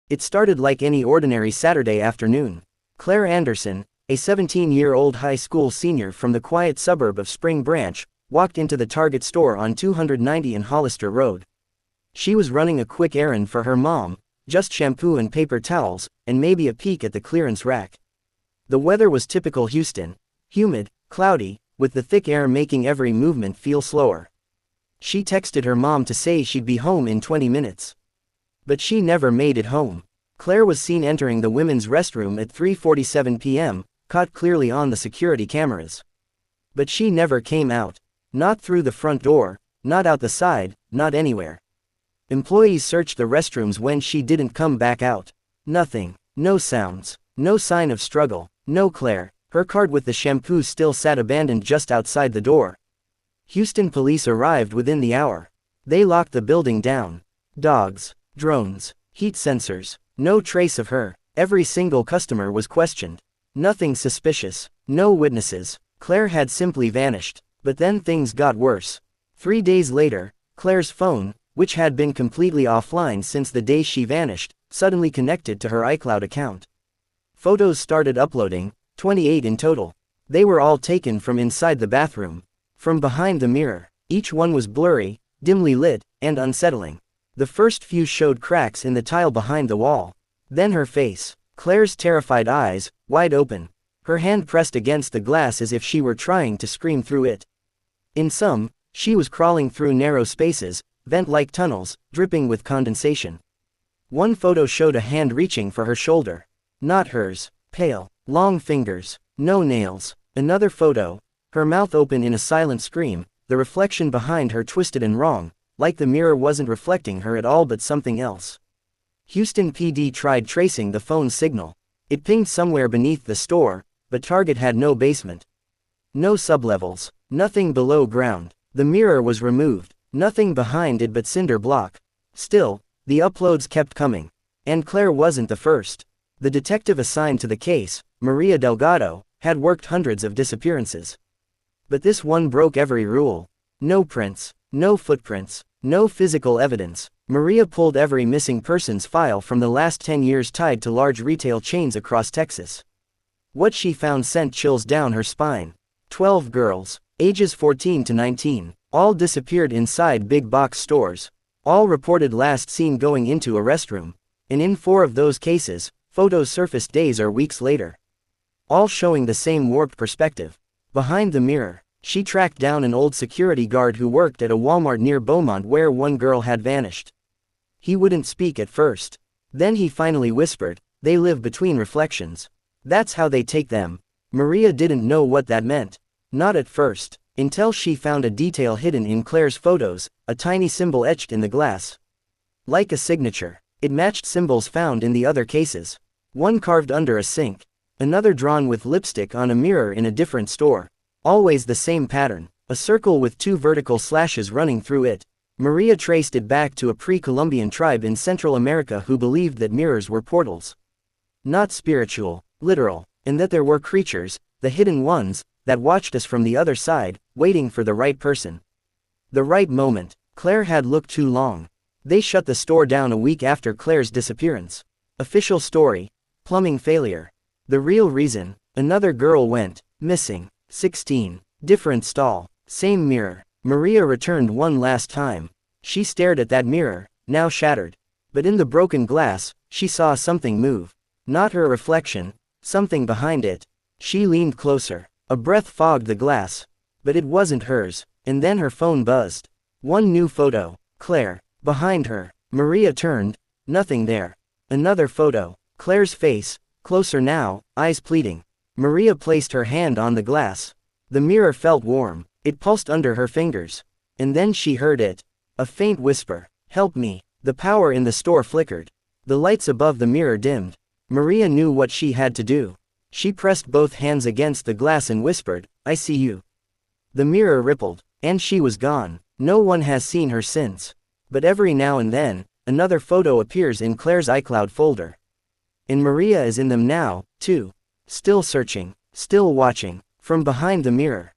It started like any ordinary Saturday afternoon. Claire Anderson, a 17-year-old high school senior from the quiet suburb of Spring Branch, walked into the Target store on 290 and Hollister Road. She was running a quick errand for her mom, just shampoo and paper towels, and maybe a peek at the clearance rack. The weather was typical Houston, humid, cloudy, with the thick air making every movement feel slower. She texted her mom to say she'd be home in 20 minutes. But she never made it home. Claire was seen entering the women's restroom at 3:47 p.m., caught clearly on the security cameras. But she never came out. Not through the front door, not out the side, not anywhere. Employees searched the restrooms when she didn't come back out. Nothing. No sounds. No sign of struggle. No Claire. Her cart with the shampoo still sat abandoned just outside the door. Houston police arrived within the hour. They locked the building down. Dogs, drones, heat sensors. No trace of her. Every single customer was questioned. Nothing suspicious. No witnesses. Claire had simply vanished. But then things got worse. 3 days later, Claire's phone, which had been completely offline since the day she vanished, suddenly connected to her iCloud account. Photos started uploading, 28 in total. They were all taken from inside the bathroom. From behind the mirror. Each one was blurry, dimly lit, and unsettling. The first few showed cracks in the tile behind the wall. Then her face. Claire's terrified eyes, wide open. Her hand pressed against the glass as if she were trying to scream through it. In some, she was crawling through narrow spaces, vent-like tunnels, dripping with condensation. One photo showed a hand reaching for her shoulder. Not hers. Pale, long fingers, no nails. Another photo, her mouth open in a silent scream, the reflection behind her twisted and wrong, like the mirror wasn't reflecting her at all but something else. Houston PD tried tracing the phone's signal. It pinged somewhere beneath the store, but Target had no basement. No sublevels. Nothing below ground. The mirror was removed. Nothing behind it but cinder block. Still, the uploads kept coming. And Claire wasn't the first. The detective assigned to the case, Maria Delgado, had worked hundreds of disappearances. But this one broke every rule. No prints. No footprints. No physical evidence. Maria pulled every missing persons file from the last 10 years tied to large retail chains across Texas. What she found sent chills down her spine. 12 girls, ages 14 to 19, all disappeared inside big box stores. All reported last seen going into a restroom. And in 4 of those cases, photos surfaced days or weeks later. All showing the same warped perspective. Behind the mirror, she tracked down an old security guard who worked at a Walmart near Beaumont where one girl had vanished. He wouldn't speak at first. Then he finally whispered, "They live between reflections. That's how they take them." Maria didn't know what that meant. Not at first, until she found a detail hidden in Claire's photos, a tiny symbol etched in the glass. Like a signature, it matched symbols found in the other cases. One carved under a sink, another drawn with lipstick on a mirror in a different store. Always the same pattern, a circle with 2 vertical slashes running through it. Maria traced it back to a pre-Columbian tribe in Central America who believed that mirrors were portals. Not spiritual, literal, and that there were creatures, the hidden ones, that watched us from the other side, waiting for the right person. The right moment. Claire had looked too long. They shut the store down a week after Claire's disappearance. Official story: plumbing failure. The real reason: another girl went missing. 16. Different stall. Same mirror. Maria returned one last time. She stared at that mirror, now shattered. But in the broken glass, she saw something move. Not her reflection, something behind it. She leaned closer. A breath fogged the glass. But it wasn't hers. And then her phone buzzed. One new photo. Claire. Behind her. Maria turned. Nothing there. Another photo. Claire's face. Closer now, eyes pleading. Maria placed her hand on the glass. The mirror felt warm. It pulsed under her fingers. And then she heard it. A faint whisper. "Help me." The power in the store flickered. The lights above the mirror dimmed. Maria knew what she had to do. She pressed both hands against the glass and whispered, "I see you." The mirror rippled. And she was gone. No one has seen her since. But every now and then, another photo appears in Claire's iCloud folder. And Maria is in them now, too. Still searching. Still watching. From behind the mirror.